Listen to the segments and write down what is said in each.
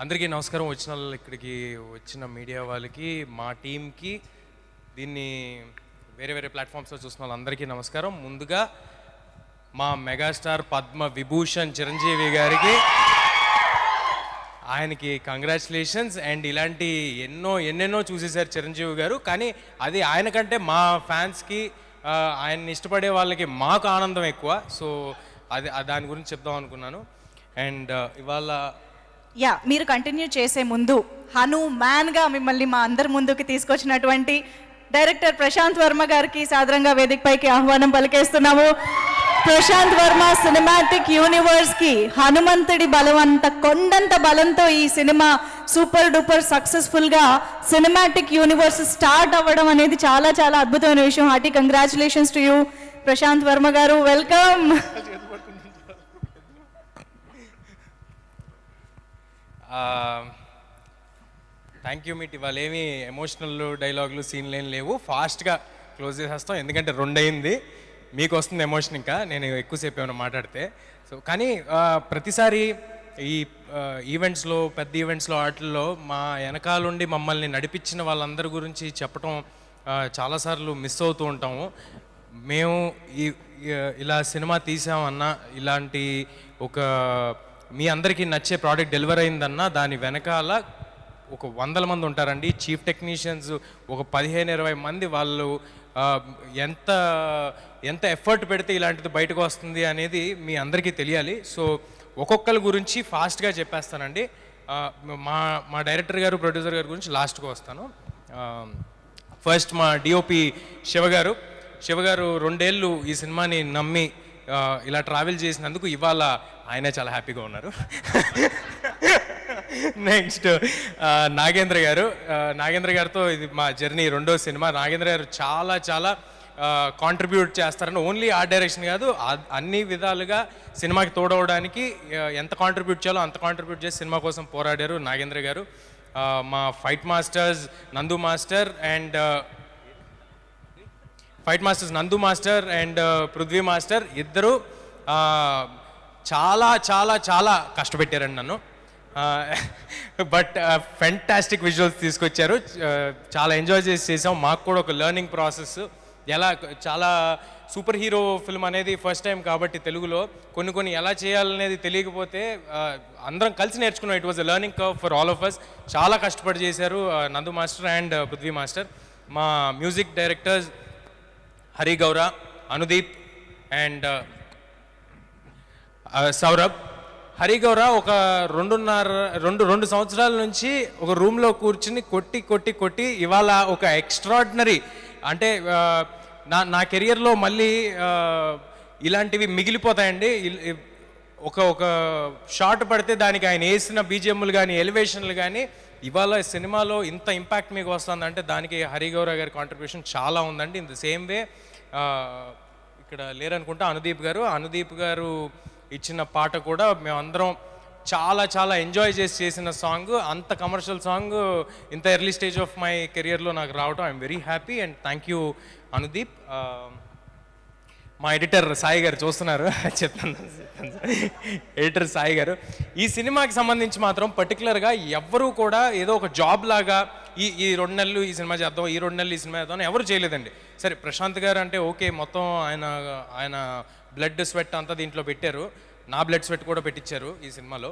అందరికీ నమస్కారం. ఇక్కడికి వచ్చిన మీడియా వాళ్ళకి, మా టీంకి, దీన్ని వేరే వేరే ప్లాట్ఫామ్స్లో చూసిన వాళ్ళందరికీ నమస్కారం. ముందుగా మా మెగాస్టార్ పద్మ విభూషణ్ చిరంజీవి గారికి ఆయనకి కంగ్రాచులేషన్స్. అండ్ ఇలాంటి ఎన్నెన్నో చూసేశారు చిరంజీవి గారు, కానీ అది ఆయనకంటే మా ఫ్యాన్స్కి, ఆయన్ని ఇష్టపడే వాళ్ళకి మాకు ఆనందం ఎక్కువ. సో దాని గురించి చెప్దాం అనుకున్నాను. అండ్ ఇవాళ మీరు కంటిన్యూ చేసే ముందు హనుమాన్గా మిమ్మల్ని మా అందరి ముందుకు తీసుకొచ్చినటువంటి డైరెక్టర్ ప్రశాంత్ వర్మ గారికి సాదరంగా వేదికపైకి ఆహ్వానం పలికేస్తున్నాము. ప్రశాంత్ వర్మ సినిమాటిక్ యూనివర్స్కి హనుమంతుడి బలం అంత కొండంత బలంతో ఈ సినిమా సూపర్ డూపర్ సక్సెస్ఫుల్గా సినిమాటిక్ యూనివర్స్ స్టార్ట్ అవ్వడం అనేది చాలా చాలా అద్భుతమైన విషయం. Hearty congratulations to you Prashanth Varma garu, welcome. Thank you. Meet ఇవాళ ఏమి ఎమోషనల్ డైలాగులు సీన్లు ఏం లేవు, ఫాస్ట్గా క్లోజ్ చేసేస్తాం. ఎందుకంటే 2 అయింది, మీకు వస్తుంది ఎమోషన్, ఇంకా నేను ఎక్కువసేపు ఏమైనా మాట్లాడితే. సో కానీ ప్రతిసారి ఈ ఈవెంట్స్లో, పెద్ద ఈవెంట్స్లో, వాటిల్లో మా వెనకాలండి మమ్మల్ని నడిపించిన వాళ్ళందరి గురించి చెప్పటం చాలాసార్లు మిస్ అవుతూ ఉంటాము. మేము ఇలా సినిమా తీసామన్నా, ఇలాంటి ఒక మీ అందరికీ నచ్చే ప్రోడక్ట్ డెలివర్ అయిందన్నా దాని వెనకాల ఒక 100 మంది ఉంటారండి. చీఫ్ టెక్నీషియన్స్ ఒక 15-20 మంది. వాళ్ళు ఎంత ఎఫర్ట్ పెడితే ఇలాంటిది బయటకు వస్తుంది అనేది మీ అందరికీ తెలియాలి. సో ఒక్కొక్కరి గురించి ఫాస్ట్గా చెప్పేస్తానండి. మా డైరెక్టర్ గారు, ప్రొడ్యూసర్ గారి గురించి లాస్ట్గా వస్తాను. ఫస్ట్ మా డిఓపి శివగారు 2 ఏళ్ళు ఈ సినిమాని నమ్మి ఇలా ట్రావెల్ చేసినందుకు ఇవాళ ఆయన చాలా హ్యాపీగా ఉన్నారు. నెక్స్ట్ నాగేంద్ర గారితో ఇది మా జర్నీ 2వ సినిమా. నాగేంద్ర గారు చాలా కాంట్రిబ్యూట్ చేస్తారని, ఓన్లీ ఆర్ట్ డైరెక్షన్ కాదు, అన్ని విధాలుగా సినిమాకి తోడవడానికి ఎంత కాంట్రిబ్యూట్ చేయాలో అంత కాంట్రిబ్యూట్ చేసి సినిమా కోసం పోరాడారు నాగేంద్ర గారు. మా ఫైట్ మాస్టర్స్ నందు మాస్టర్ అండ్ పృథ్వీ మాస్టర్ ఇద్దరు చాలా కష్టపెట్టారండి నన్ను. బట్ ఫెంటాస్టిక్ విజువల్స్ తీసుకొచ్చారు. చాలా ఎంజాయ్ చేసాం. మాకు కూడా ఒక లెర్నింగ్ ప్రాసెస్. చాలా సూపర్ హీరో ఫిల్మ్ అనేది ఫస్ట్ టైం కాబట్టి తెలుగులో కొన్ని ఎలా చేయాలనేది తెలియకపోతే అందరం కలిసి నేర్చుకున్నాం. It was a learning curve for all of us. చాలా కష్టపడి చేశారు Nandu master and Prithvi master. మా music directors Hari Gaura, Anudeep and Saurabh. Hari గౌర ఒక 2 సంవత్సరాల నుంచి ఒక రూమ్లో కూర్చుని కొట్టి ఇవాళ ఒక ఎక్స్ట్రాడినరీ, అంటే నా కెరియర్లో మళ్ళీ ఇలాంటివి మిగిలిపోతాయండి. ఒక షాట్ పడితే దానికి ఆయన వేసిన బీజిఎంలు కానీ, ఎలివేషన్లు కానీ, ఇవాళ సినిమాలో ఇంత ఇంపాక్ట్ మీకు వస్తుందంటే దానికి హరి గౌర గారి కాంట్రిబ్యూషన్ చాలా ఉందండి. ఇన్ ద సేమ్ వే ఇక్కడ లేరనుకుంటా అనుదీప్ గారు ఇచ్చిన పాట కూడా మేమందరం చాలా ఎంజాయ్ చేసిన సాంగ్. అంత కమర్షియల్ సాంగ్ ఇంత ఎర్లీ స్టేజ్ ఆఫ్ మై కెరియర్లో నాకు రావడం I'm very happy and thank you Anudeep. మా ఎడిటర్ సాయి గారు చూస్తున్నారు, చెప్తాను. ఎడిటర్ సాయి గారు ఈ సినిమాకి సంబంధించి మాత్రం పర్టికులర్గా ఎవ్వరూ కూడా ఏదో ఒక జాబ్ లాగా ఈ 2 నెలలు ఈ సినిమా చేద్దాం, ఈ 2 నెలలు ఈ సినిమా చేద్దాం ఎవరు చేయలేదండి. సరే ప్రశాంత్ గారు అంటే ఓకే, మొత్తం ఆయన బ్లడ్ స్వెట్ అంతా దీంట్లో పెట్టారు. నా బ్లడ్ స్వెట్ కూడా పెట్టించారు ఈ సినిమాలో.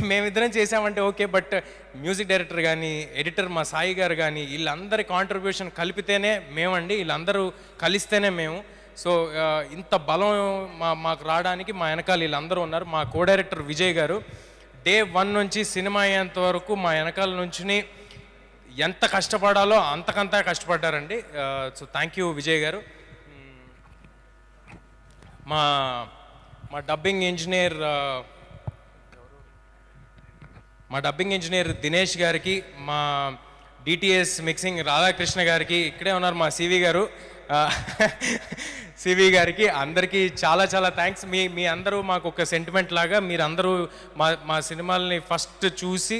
మేమిద్దరం చేసామంటే ఓకే, బట్ మ్యూజిక్ డైరెక్టర్ కానీ, ఎడిటర్ మా సాయి గారు కానీ, వీళ్ళందరి కాంట్రిబ్యూషన్ కలిపితేనే మేమండి, వీళ్ళందరూ కలిస్తేనే మేము. సో ఇంత బలం మాకు రావడానికి మా వెనకాల వీళ్ళందరూ ఉన్నారు. మా కో డైరెక్టర్ విజయ్ గారు డే 1 నుంచి సినిమా అయ్యేంత వరకు మా వెనకాల నుంచి ఎంత కష్టపడాలో అంతకంతా కష్టపడ్డారండి. సో థ్యాంక్ యూ విజయ్ గారు. మా డబ్బింగ్ ఇంజనీర్ దినేష్ గారికి, మా డిటిఎస్ మిక్సింగ్ రాధాకృష్ణ గారికి, ఇక్కడే ఉన్నారు మా సివి గారికి, అందరికీ చాలా థ్యాంక్స్. మీ అందరూ మాకు ఒక సెంటిమెంట్ లాగా, మీరందరూ మా సినిమాల్ని ఫస్ట్ చూసి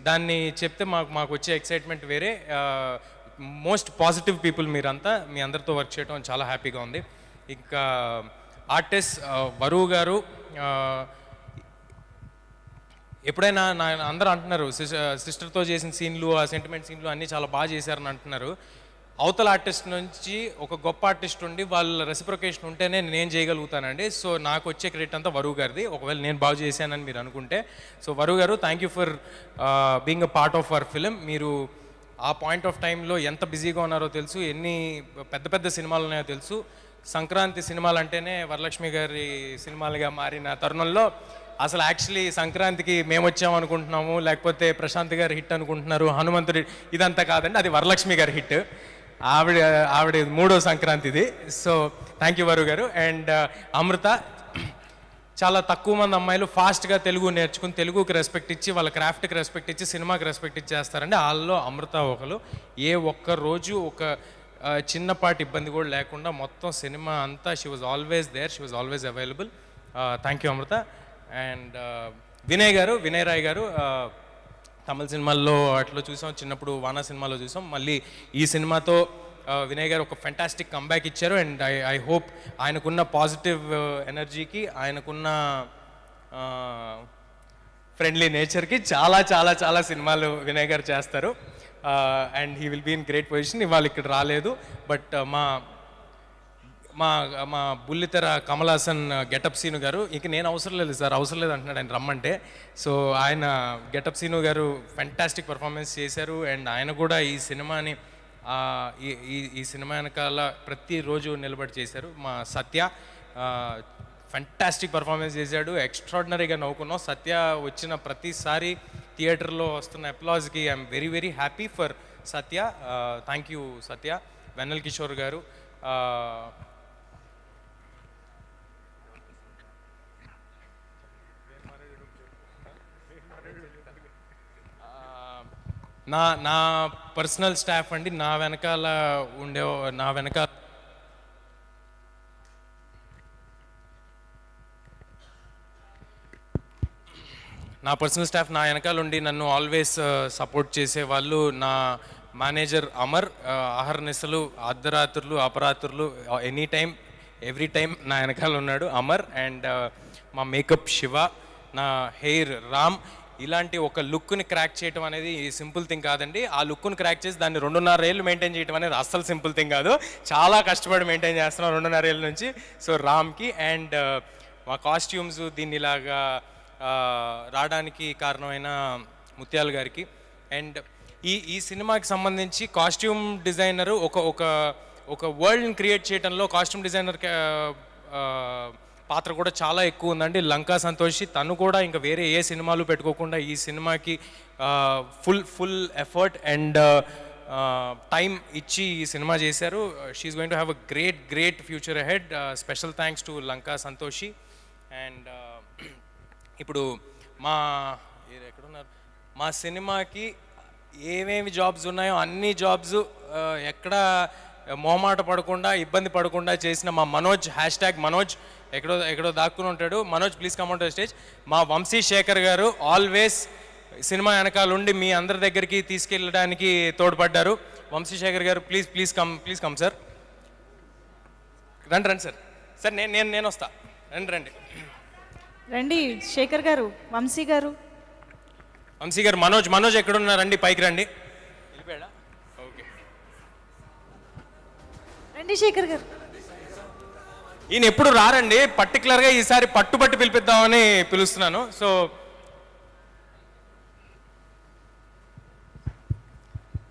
దాన్ని చెప్తే మాకు వచ్చే ఎక్సైట్మెంట్ వేరే. మోస్ట్ పాజిటివ్ పీపుల్ మీరంతా. మీ అందరితో వర్క్ చేయడం చాలా హ్యాపీగా ఉంది. ఇంకా ఆర్టిస్ట్ వరువు గారు, ఎప్పుడైనా అందరూ అంటున్నారు సిస్టర్తో చేసిన సీన్లు, ఆ సెంటిమెంట్ సీన్లు అన్నీ చాలా బాగా చేశారని అంటున్నారు. అవతల ఆర్టిస్ట్ నుంచి ఒక గొప్ప ఆర్టిస్ట్ ఉండి వాళ్ళ రెసిప్రొకేషన్ ఉంటేనే నేను చేయగలుగుతానండి. సో నాకు వచ్చే క్రెడిట్ అంతా వరువు గారిది, ఒకవేళ నేను బాగా చేశానని మీరు అనుకుంటే. సో వరువు గారు, thank you for being a part of our film. మీరు ఆ పాయింట్ ఆఫ్ టైంలో ఎంత బిజీగా ఉన్నారో తెలుసు, ఎన్ని పెద్ద పెద్ద సినిమాలు ఉన్నాయో తెలుసు. సంక్రాంతి సినిమాలు అంటేనే వరలక్ష్మి గారి సినిమాలుగా మారిన తరుణంలో అసలు యాక్చువల్లీ సంక్రాంతికి మేము వచ్చామనుకుంటున్నాము, లేకపోతే ప్రశాంత్ గారి హిట్ అనుకుంటున్నారు, హనుమంతుడి, ఇదంతా కాదండి, అది వరలక్ష్మి గారి హిట్. ఆవిడ 3వ సంక్రాంతిది. సో థ్యాంక్ యూ వరువు గారు. అండ్ అమృత, చాలా తక్కువ మంది అమ్మాయిలు ఫాస్ట్గా తెలుగు నేర్చుకుని తెలుగుకి రెస్పెక్ట్ ఇచ్చి, వాళ్ళ క్రాఫ్ట్కి రెస్పెక్ట్ ఇచ్చి, సినిమాకి రెస్పెక్ట్ ఇచ్చేస్తారండి. వాళ్ళలో అమృత ఒకరు. ఏ ఒక్క రోజు ఒక చిన్నపాటి ఇబ్బంది కూడా లేకుండా మొత్తం సినిమా అంతా she was always there, she was always available. Thank you Amrutha. And Vinay garu, Vinay Roy గారు, తమిళ సినిమాల్లో అట్లా చూసాం, చిన్నప్పుడు వానా సినిమాలో చూసాం. మళ్ళీ ఈ సినిమాతో వినయ్ గారు ఒక ఫెంటాస్టిక్ కంబ్యాక్ ఇచ్చారు. అండ్ ఐ హోప్ ఆయనకున్న పాజిటివ్ ఎనర్జీకి, ఆయనకున్న ఫ్రెండ్లీ నేచర్కి చాలా చాలా చాలా సినిమాలు వినయ్ గారు చేస్తారు. And he will be in great position. ఇవాళ ఇక్కడ రాలేదు, బట్ మా మా మా బుల్లితెర కమల్ హాసన్ గెటప్ సీను గారు, ఇంక నేను అవసరం లేదు సార్, అవసరం లేదు అంటున్నాడు ఆయన రమ్మంటే. సో ఆయన గెటప్ సీను గారు ఫెంటాస్టిక్ పర్ఫార్మెన్స్ చేశారు. అండ్ ఆయన కూడా ఈ సినిమాని ఈ సినిమా వెనకాల ప్రతిరోజు నిలబడి చేశారు. మా సత్య ఫెంటాస్టిక్ పర్ఫార్మెన్స్ చేశాడు, ఎక్స్ట్రాడినరీగా నవ్వుకున్నాం. సత్య వచ్చిన ప్రతిసారి థియేటర్లో వస్తున్న అప్లాజ్కి I'm very very happy for Satya. Thank you Satya. Vennela Kishore garu, నా పర్సనల్ స్టాఫ్ అండి, నా వెనకాల నా పర్సనల్ స్టాఫ్ నా వెనకాల ఉండి నన్ను ఆల్వేస్ సపోర్ట్ చేసే వాళ్ళు. నా మేనేజర్ అమర్, అహర్నిశలు, అర్ధరాత్రులు, అపరాత్రులు, ఎనీ టైం ఎవ్రీ టైం నా వెనకాల ఉన్నాడు అమర్. అండ్ మా మేకప్ శివ, నా హెయిర్ రామ్. ఇలాంటి ఒక లుక్ని క్రాక్ చేయడం అనేది సింపుల్ థింగ్ కాదండి. ఆ లుక్ని క్రాక్ చేసి దాన్ని 2.5 ఏళ్ళు మెయింటైన్ చేయడం అనేది అస్సలు సింపుల్ థింగ్ కాదు. చాలా కష్టపడి మెయింటైన్ చేస్తున్నాం 2.5 ఏళ్ళ నుంచి. సో రామ్కి. అండ్ మా కాస్ట్యూమ్స్ దీన్ని ఇలాగా రావడానికి కారణమైన ముత్యాల గారికి. అండ్ ఈ సినిమాకి సంబంధించి కాస్ట్యూమ్ డిజైనరు ఒక వరల్డ్ని క్రియేట్ చేయడంలో కాస్ట్యూమ్ డిజైనర్ పాత్ర కూడా చాలా ఎక్కువ ఉందండి. లంకా సంతోషి, తను కూడా ఇంకా వేరే ఏ సినిమాలు పెట్టుకోకుండా ఈ సినిమాకి ఫుల్ ఎఫర్ట్ అండ్ టైం ఇచ్చి ఈ సినిమా చేశారు. She is going to have a great future ahead. Special thanks to Lanka Santoshi. And ఇప్పుడు ఎక్కడున్నారు, మా సినిమాకి ఏమేమి జాబ్స్ ఉన్నాయో అన్ని జాబ్స్ ఎక్కడ మొహమాట పడకుండా, ఇబ్బంది పడకుండా చేసిన మా మనోజ్, #మనోజ్, ఎక్కడో దాక్కుని ఉంటాడు. Manoj, please come on to the stage. మా వంశీ శేఖర్ గారు ఆల్వేస్ సినిమా వెనకాల ఉండి మీ అందరి దగ్గరికి తీసుకెళ్ళడానికి తోడ్పడ్డారు. వంశీ శేఖర్ గారు, ప్లీజ్ కమ్ సార్. రండి సార్, నేను వస్తా. రండి శేఖర్ గారు, వంశీ గారు, మనోజ్ ఎక్కడున్నారండి? పైకి రండి. వెళ్ళిపోయాడా? ఓకే, రండి శేఖర్ గారు. ఈయన ఎప్పుడు రారండి, పర్టికులర్గా ఈసారి పట్టుబట్టి పిలిపిద్దామని పిలుస్తున్నాను. సో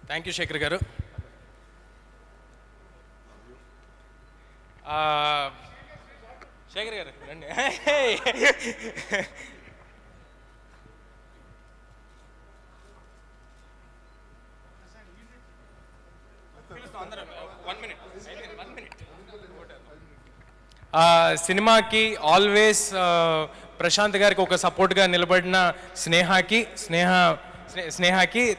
థ్యాంక్ యూ శేఖర్ గారు. శేఖర్ గారు రండి. సినిమాకి ఆల్వేస్ ప్రశాంత్ గారికి ఒక సపోర్ట్గా నిలబడిన స్నేహకి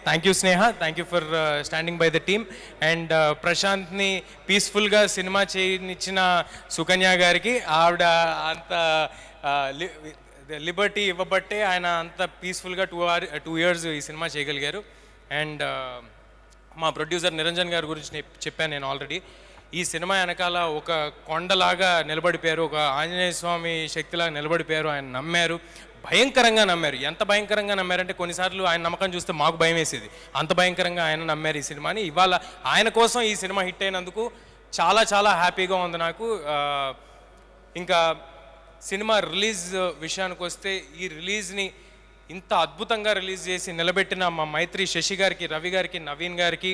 thank you Sneha, thank you for standing by the team. And ప్రశాంత్ని పీస్ఫుల్గా సినిమా చేయనిచ్చిన సుకన్య గారికి, ఆవిడ అంత లిబర్టీ ఇవ్వబట్టే ఆయన అంత పీస్ఫుల్గా 2 years ఈ సినిమా చేయగలిగారు. అండ్ మా ప్రొడ్యూసర్ నిరంజన్ గారి గురించి చెప్పాను నేను ఆల్రెడీ. ఈ సినిమా వెనకాల ఒక కొండలాగా నిలబడిపోయారు, ఒక ఆంజనేయ స్వామి శక్తిలాగా నిలబడిపోయారు. ఆయన నమ్మారు, భయంకరంగా నమ్మారు. ఎంత భయంకరంగా నమ్మారంటే కొన్నిసార్లు ఆయన నమ్మకం చూస్తే మాకు భయం వేసేది, అంత భయంకరంగా ఆయన నమ్మారు ఈ సినిమాని. ఇవాళ ఆయన కోసం ఈ సినిమా హిట్ అయినందుకు చాలా చాలా హ్యాపీగా ఉంది నాకు. ఇంకా సినిమా రిలీజ్ విషయానికి వస్తే, ఈ రిలీజ్ని ఇంత అద్భుతంగా రిలీజ్ చేసి నిలబెట్టిన మా మైత్రి శశి గారికి, రవి గారికి, నవీన్ గారికి,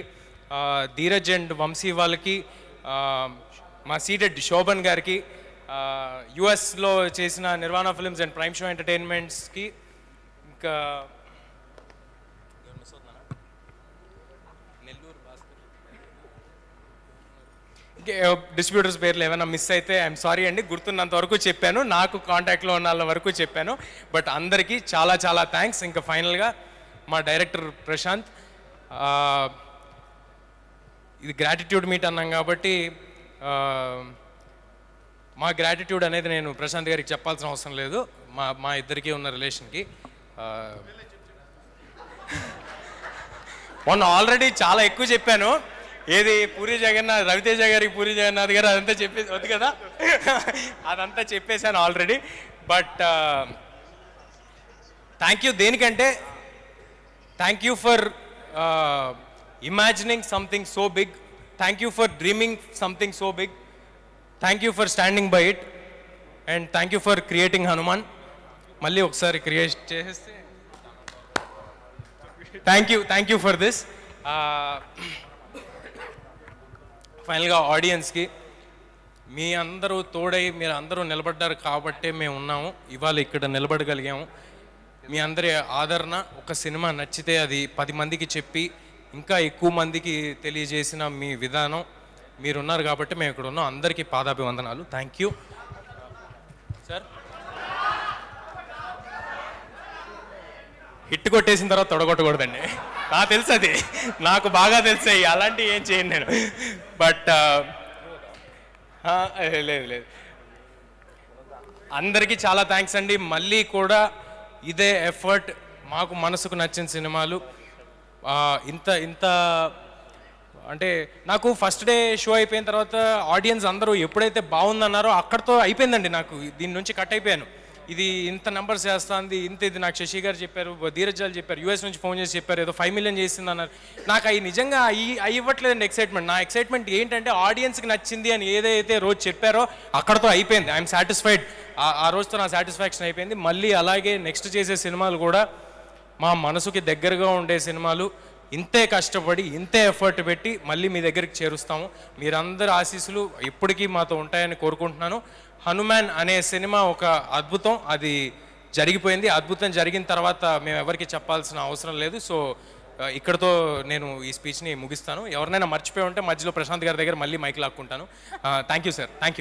ధీరజ్ అండ్ వంశీ వాళ్ళకి, మా సీడెడ్ శోభన్ గారికి, యుఎస్లో చేసిన నిర్వాణ ఫిల్మ్స్ అండ్ ప్రైమ్ షో ఎంటర్టైన్మెంట్స్కి, ఇంకా డిస్ట్రిబ్యూటర్స్ పేర్లు ఏమైనా మిస్ అయితే ఐఎమ్ సారీ అండి. గుర్తున్నంత వరకు చెప్పాను, నాకు కాంటాక్ట్లో ఉన్న వాళ్ళ వరకు చెప్పాను. బట్ అందరికీ చాలా చాలా థ్యాంక్స్. ఇంకా ఫైనల్గా మా డైరెక్టర్ ప్రశాంత్, ఇది గ్రాటిట్యూడ్ మీట్ అన్నాం కాబట్టి మా గ్రాటిట్యూడ్ అనేది నేను ప్రశాంత్ గారికి చెప్పాల్సిన అవసరం లేదు, మా ఇద్దరికీ ఉన్న రిలేషన్కి. మొన్న ఆల్రెడీ చాలా ఎక్కువ చెప్పాను. ఏది పూరి జగన్నాథ్, రవితేజ గారికి పూరి జగన్నాథ్ గారు అదంతా చెప్పేసి వద్దు కదా, అదంతా చెప్పేశాను ఆల్రెడీ. బట్ థ్యాంక్ యూ దేనికంటే, thank you for imagining something so big, thank you for dreaming something so big, thank you for standing by it, and thank you for creating Hanuman. Malli okkasari create cheste thank you for this. Final ga audience ki మీ అందరూ తోడై మీరు అందరూ నిలబడ్డారు కాబట్టే మేము ఉన్నాము, ఇవాళ ఇక్కడ నిలబడగలిగాము. మీ అందరి ఆదరణ, ఒక సినిమా నచ్చితే అది 10 మందికి చెప్పి ఇంకా ఎక్కువ మందికి తెలియజేసిన మీ విధానం, మీరున్నారు కాబట్టి మేము ఇక్కడ ఉన్నాం. అందరికీ పాదాభివందనాలు. Thank you sir. హిట్ కొట్టేసిన తర్వాత తొడగొట్టకూడదండి, నాకు తెలుసు, అది నాకు బాగా తెలుసాయి, అలాంటివి ఏం చేయను నేను. బట్ లేదు, అందరికీ చాలా థ్యాంక్స్ అండి. మళ్ళీ కూడా ఇదే ఎఫర్ట్, మాకు మనసుకు నచ్చిన సినిమాలు ఇంత అంటే నాకు ఫస్ట్ డే షో అయిపోయిన తర్వాత ఆడియన్స్ అందరూ ఎప్పుడైతే బాగుందన్నారో అక్కడితో అయిపోయిందండి. నాకు దీని నుంచి కట్ అయిపోయాను. ఇది ఇంత నెంబర్స్ చేస్తుంది, ఇది నాకు శశి గారు చెప్పారు, ధీరజ్ గారు చెప్పారు, యూఎస్ నుంచి ఫోన్ చేసి చెప్పారు, ఏదో 5 million చేసింది అన్నారు. నాకు అవి నిజంగా అవి ఇవ్వట్లేదండి ఎక్సైట్మెంట్. నా ఎక్సైట్మెంట్ ఏంటంటే ఆడియన్స్కి నచ్చింది అని ఏదైతే రోజు చెప్పారో అక్కడతో అయిపోయింది. I'm satisfied. ఆ రోజుతో నా సాటిస్ఫాక్షన్ అయిపోయింది. మళ్ళీ అలాగే నెక్స్ట్ చేసే సినిమాలు కూడా మా మనసుకి దగ్గరగా ఉండే సినిమాలు, ఇంతే కష్టపడి ఇంతే ఎఫర్ట్ పెట్టి మళ్ళీ మీ దగ్గరికి చేరుస్తాము. మీరందరి ఆశీస్సులు ఎప్పటికీ మాతో ఉంటాయని కోరుకుంటున్నాను. హనుమాన్ అనే సినిమా ఒక అద్భుతం, అది జరిగిపోయింది. అద్భుతం జరిగిన తర్వాత మేము ఎవరికి చెప్పాల్సిన అవసరం లేదు. సో ఇక్కడతో నేను ఈ స్పీచ్ని ముగిస్తాను. ఎవరినైనా మర్చిపోయి ఉంటే మధ్యలో ప్రశాంత్ గారి దగ్గర మళ్ళీ మైక్ లాక్కుంటాను. Thank you sir. Thank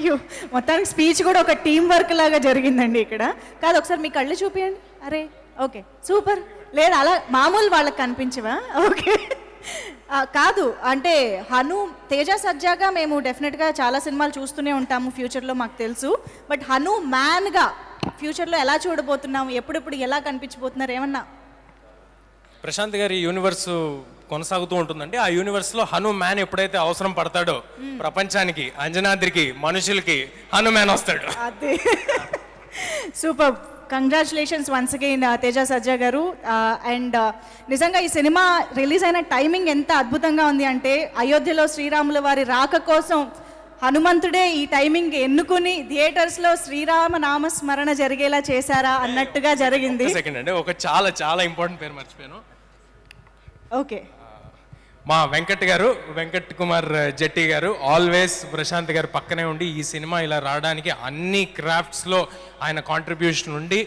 you. మొత్తానికి స్పీచ్ కూడా ఒక టీం వర్క్ లాగా జరిగిందండి ఇక్కడ. కాదు, ఒకసారి మీ కళ్ళు చూపించండి. అరే ఓకే, సూపర్. లేదు, అలా మామూలు వాళ్ళకి కనిపించవా? ఓకే. కాదు అంటే తేజ సజ్జాగా మేము డెఫినెట్గా చాలా సినిమాలు చూస్తూనే ఉంటాము ఫ్యూచర్లో, మాకు తెలుసు. బట్ మ్యాన్గా ఫ్యూచర్లో ఎలా చూడబోతున్నాము, ఎప్పుడెప్పుడు ఎలా కనిపించబోతున్నారు ఏమన్నా? ప్రశాంత్ గారి యూనివర్స్ కొనసాగుతూ ఉంటుందండి. ఆ యూనివర్స్లో మ్యాన్ ఎప్పుడైతే అవసరం పడతాడో ప్రపంచానికి, అంజనాద్రికి, మనుషులకి మ్యాన్ వస్తాడు. అదే, super. Congratulations once again Teja Sajja garu. And నిజంగా ఈ సినిమా రిలీజ్ అయిన టైమింగ్ ఎంత అద్భుతంగా ఉంది అంటే, అయోధ్యలో శ్రీరాముల వారి రాక కోసం హనుమంతుడే ఈ టైమింగ్ ఎన్నుకుని థియేటర్స్లో శ్రీరామ నామస్మరణ జరిగేలా చేశారా అన్నట్టుగా జరిగింది. సెకండ్ అండి, ఒక చాలా చాలా ఇంపార్టెంట్ పేరు మర్చిపోయాను. ఓకే, మా వెంకట్ కుమార్ జెట్టి గారు ఆల్వేస్ ప్రశాంత్ గారు పక్కనే ఉండి ఈ సినిమా ఇలా రావడానికి అన్ని క్రాఫ్ట్స్లో ఆయన కాంట్రిబ్యూషన్ ఉండి,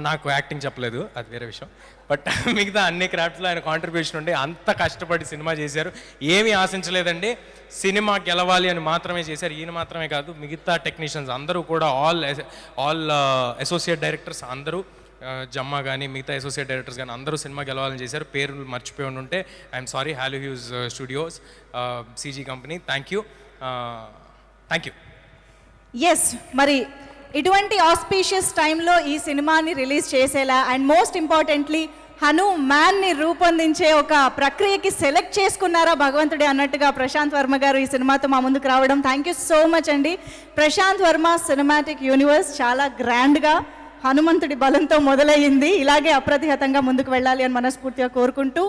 నాకు యాక్టింగ్ చెప్పలేదు, అది వేరే విషయం. బట్ మిగతా అన్ని క్రాఫ్ట్స్లో ఆయన కాంట్రిబ్యూషన్ ఉండి అంత కష్టపడి సినిమా చేశారు. ఏమీ ఆశించలేదండి, సినిమా గెలవాలి అని మాత్రమే చేశారు. ఈయన మాత్రమే కాదు, మిగతా టెక్నీషియన్స్ అందరూ కూడా, ఆల్ అసోసియేట్ డైరెక్టర్స్ అందరూ, జమ్మా కానీ మిగతా అసోసియేట్ డైరెక్టర్స్ కానీ అందరూ సినిమా గెలవాలని చేశారు. పేరు మర్చిపోయి ఉంటే I'm sorry. Hello huge studios, CG company, thank you. Yes, మరి ఇటువంటి ఆస్పీషియస్ టైంలో ఈ సినిమాని రిలీజ్ చేసేలా, అండ్ మోస్ట్ ఇంపార్టెంట్లీ హనుమాన్ని రూపొందించే ఒక ప్రక్రియకి సెలెక్ట్ చేసుకున్నారా భగవంతుడి అన్నట్టుగా ప్రశాంత్ వర్మ గారు ఈ సినిమాతో మా ముందుకు రావడం. థ్యాంక్ యూ సో మచ్ అండి. ప్రశాంత్ వర్మ సినిమాటిక్ యూనివర్స్ చాలా గ్రాండ్గా హనుమంతుడి బలంతో మొదలయ్యింది. ఇలాగే అప్రతిహతంగా ముందుకు వెళ్ళాలి అని మనస్ఫూర్తిగా కోరుకుంటూ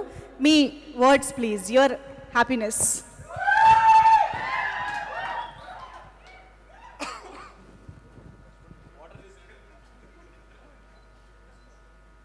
మీ వర్డ్స్ ప్లీజ్, యువర్ హ్యాపీనెస్.